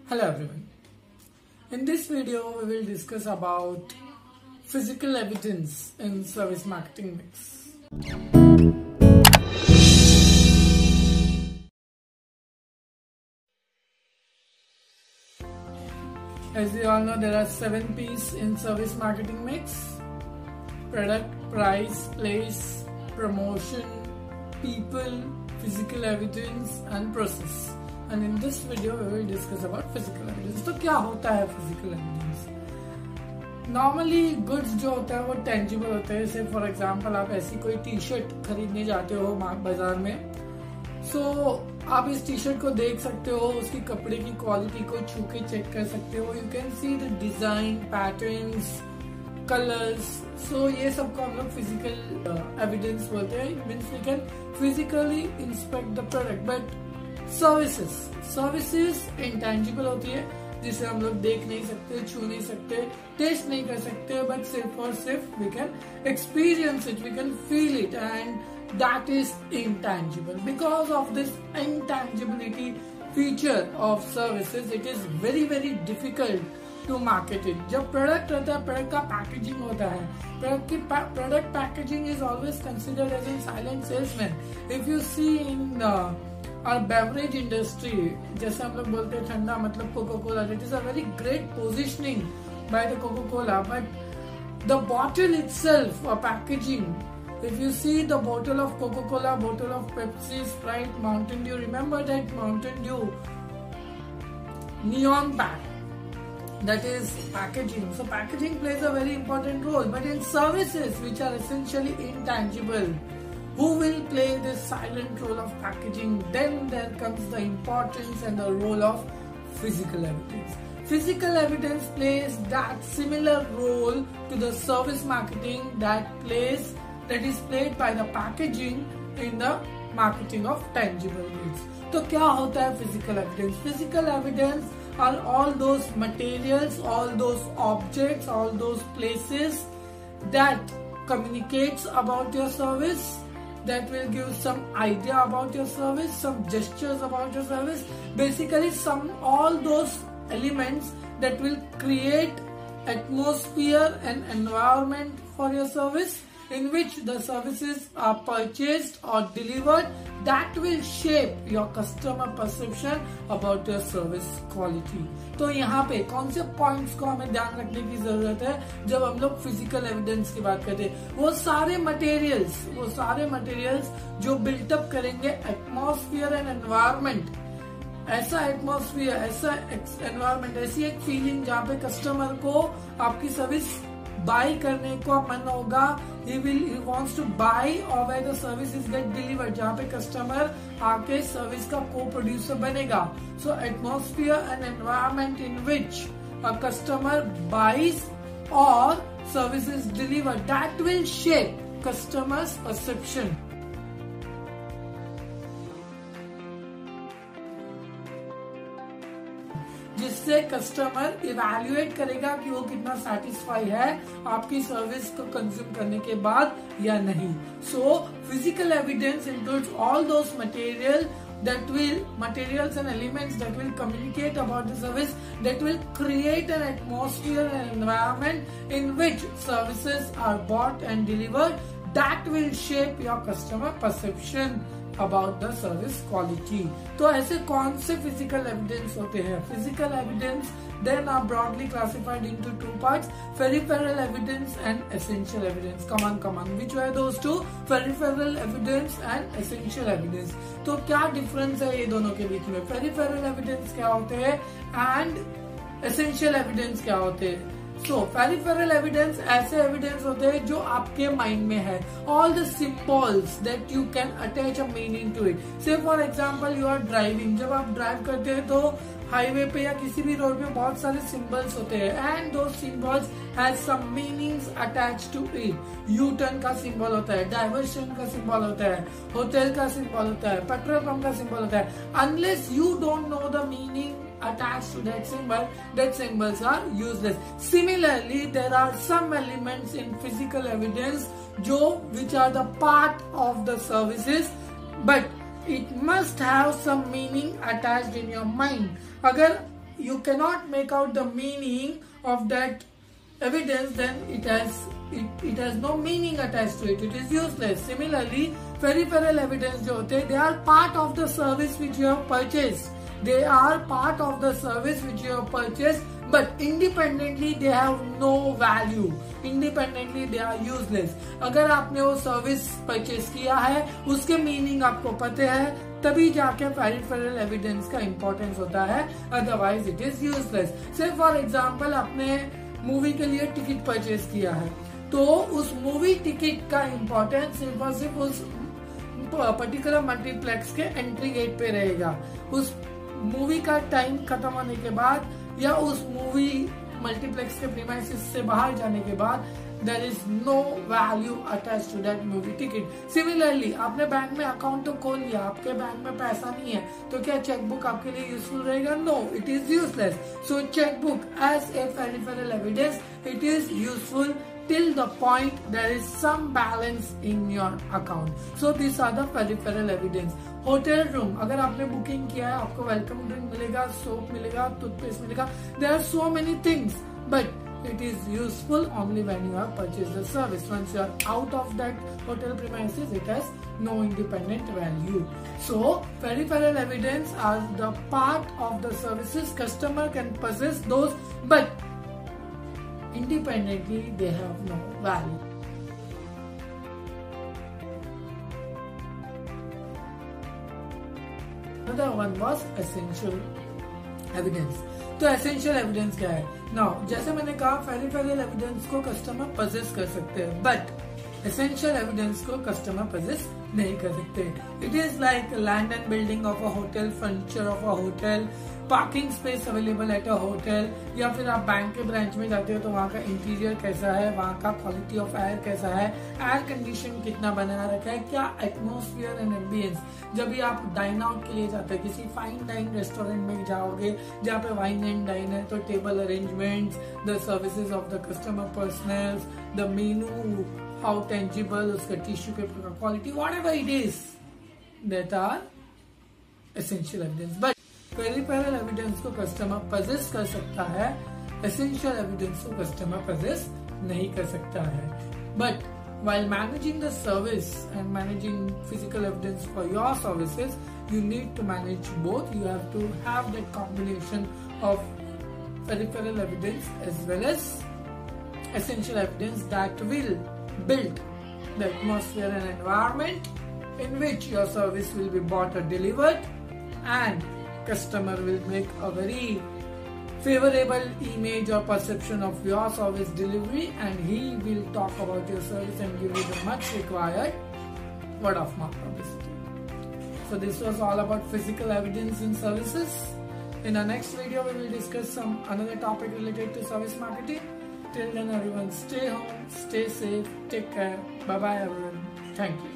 Hello everyone. In this video, we will discuss about physical evidence in service marketing mix. As we all know, there are 7 P's in service marketing mix: product, price, place, promotion, people, physical evidence and process. And in this video we will discuss about physical evidence. तो क्या होता है physical evidence? Normally goods जो होता है वो tangible होता है. जैसे for example आप ऐसी कोई टी-शर्ट खरीदने जाते हो बाजार में, so आप इस टी-शर्ट को देख सकते हो, उसकी कपड़े की क्वालिटी को छू के चेक कर सकते हो. You can see the design, patterns, colors. So ये सबको हम लोग physical evidence बोलते हैं. It means we can physically inspect the product. But services intangible होती है, जिसे हम लोग देख नहीं सकते, छू नहीं सकते, टेस्ट नहीं कर सकते, बट सिर्फ और सिर्फ we can experience it, we can feel it, and that is intangible. Because of this intangibility feature of services, it is very very difficult to market it. जब प्रोडक्ट रहता है, प्रोडक्ट का पैकेजिंग होता है, product packaging is always considered as an silent salesman. If you see in और beverage industry, जैसे हम लोग बोलते हैं ठंडा मतलब Coca Cola, it is a very great positioning by the Coca Cola, but the bottle itself, packaging, if you see the bottle of Coca-Cola, bottle of Pepsi, Sprite, Mountain Dew, remember that Mountain Dew neon pack, that is packaging. So packaging plays a very important role, but in services which are essentially intangible, who will play this silent role of packaging? Then there comes the importance and the role of physical evidence. Physical evidence plays that similar role to the service marketing that is played by the packaging in the marketing of tangible goods. तो क्या होता है physical evidence? Physical evidence are all those materials, all those objects, all those places that communicates about your service, that will give some idea about your service, some gestures about your service, basically all those elements that will create atmosphere and environment for your service, in which the services are purchased or delivered, that will shape your customer perception about your service quality. तो यहाँ पे कौन से points को हमें ध्यान रखने की जरूरत है जब हम लोग फिजिकल एविडेंस की बात करते हैं? वो सारे मटेरियल्स जो बिल्टअप करेंगे एटमॉस्फेयर एंड एनवायरनमेंट, ऐसा एटमॉस्फेयर, ऐसा एनवायरनमेंट, ऐसी एक फीलिंग जहाँ पे कस्टमर को आपकी सर्विस बाय करने को मन होगा, he wants to buy, or where the service is get delivered, जहाँ पे कस्टमर आके सर्विस का को प्रोड्यूसर बनेगा. So atmosphere and environment in which a customer buys or service is delivered, that will shape customer's perception. जिससे customer evaluate करेगा कि वो कितना सेटिस्फाई है आपकी सर्विस को कंज्यूम करने के बाद या नहीं. So physical evidence includes all those materials and elements that will communicate about the service, that will create an atmosphere and environment in which services are bought and delivered, that will shape your customer perception about the service quality. तो ऐसे कौन से physical evidence होते हैं? Physical evidence then are broadly classified into 2 parts: peripheral evidence and essential evidence. Come on. Which were those two? Peripheral evidence and essential evidence. तो क्या difference है ये दोनों के बीच में? Peripheral evidence क्या होते हैं and essential evidence क्या होते हैं? So peripheral evidence ऐसे evidence होते हैं जो आपके माइंड में है. All the symbols that you can attach a meaning to it. Say for example you are driving. जब आप ड्राइव करते हैं तो हाईवे पे या किसी भी रोड पे बहुत सारे सिंबल्स होते हैं, एंड दो symbols has some meanings attached to it. You turn का सिंबल होता है, डाइवर्शन का सिंबल होता है, होटल का सिंबल होता है, पेट्रोल पंप का सिंबल होता है. Unless you don't know the meaning attached to that symbols are useless. Similarly, there are some elements in physical evidence which are the part of the services, but it must have some meaning attached in your mind. अगर you cannot make out the meaning of that evidence, then it has no meaning attached to it. It is useless. Similarly, peripheral evidence जो होते हैं, they are part of the service which you have purchased. They are part of the service which you have purchased, but independently they have no value. Independently they are useless. अगर आपने वो service purchase किया है, उसके meaning आपको पता है, तभी जाके पेरिफेरल एविडेंस का इंपॉर्टेंस होता है, अदरवाइज इट इज यूजलेस. से फॉर एग्जांपल आपने मूवी के लिए टिकट परचेज किया है, तो उस मूवी टिकट का इंपॉर्टेंस सिर्फ और सिर्फ उस पर्टिकुलर मल्टीप्लेक्स के एंट्री गेट पे रहेगा. उस मूवी का टाइम खत्म होने के बाद या उस मूवी मल्टीप्लेक्स के प्रीमाइसेस से बाहर जाने के बाद there is no value attached to that movie ticket. Similarly, आपने बैंक में अकाउंट तो खोल लिया, आपके बैंक में पैसा नहीं है, तो क्या चेकबुक आपके लिए यूजफुल रहेगा? No, it is useless. So checkbook as a peripheral evidence, it is useful till the point there is some balance in your account. So these are the peripheral evidence. Hotel room, अगर आपने booking किया है, आपको welcome drink मिलेगा, soap मिलेगा, toothpaste मिलेगा. There are so many things, but it is useful only when you have purchased the service. Once you are out of that hotel premises, it has no independent value. So peripheral evidence are the part of the services. Customer can possess those, but independently they have no value. Another one was essential evidence. तो essential evidence क्या है? Now जैसे मैंने कहा, peripheral evidence को customer possess कर सकते हैं, बट एसेंशियल एविडेंस को कस्टमर पजेस नहीं कर सकते. It is like land and building of a hotel, furniture of a hotel, parking space available at a hotel, या फिर आप बैंक के ब्रांच में जाते हो तो वहाँ का इंटीरियर कैसा है, वहाँ का क्वालिटी ऑफ एयर कैसा है, एयर कंडीशन कितना बना रखा है, क्या एटमोस्फियर एंड एम्बियंस. जब भी आप डाइन आउट के लिए जाते हैं, किसी फाइन डाइन रेस्टोरेंट में जाओगे जहाँ पे वाइन एंड डाइन है, तो table arrangements, the services of the customer personals, the menu, how tangible उसका टिश्यू पेपर का quality, whatever it is, that are essential evidence. But peripheral evidence को customer possess कर सकता है, एसेंशियल एविडेंस को customer possess नहीं कर सकता है. But while managing the service and managing physical evidence for your services, you need to manage both. You have to have that combination of peripheral evidence as well as essential evidence that will build the atmosphere and environment in which your service will be bought or delivered, and customer will make a very favorable image or perception of your service delivery, and he will talk about your service and give you the much required word of mouth publicity. So this was all about physical evidence in services. In our next video we will discuss another topic related to service marketing. Till then everyone, stay home, stay safe, take care, bye bye everyone, thank you.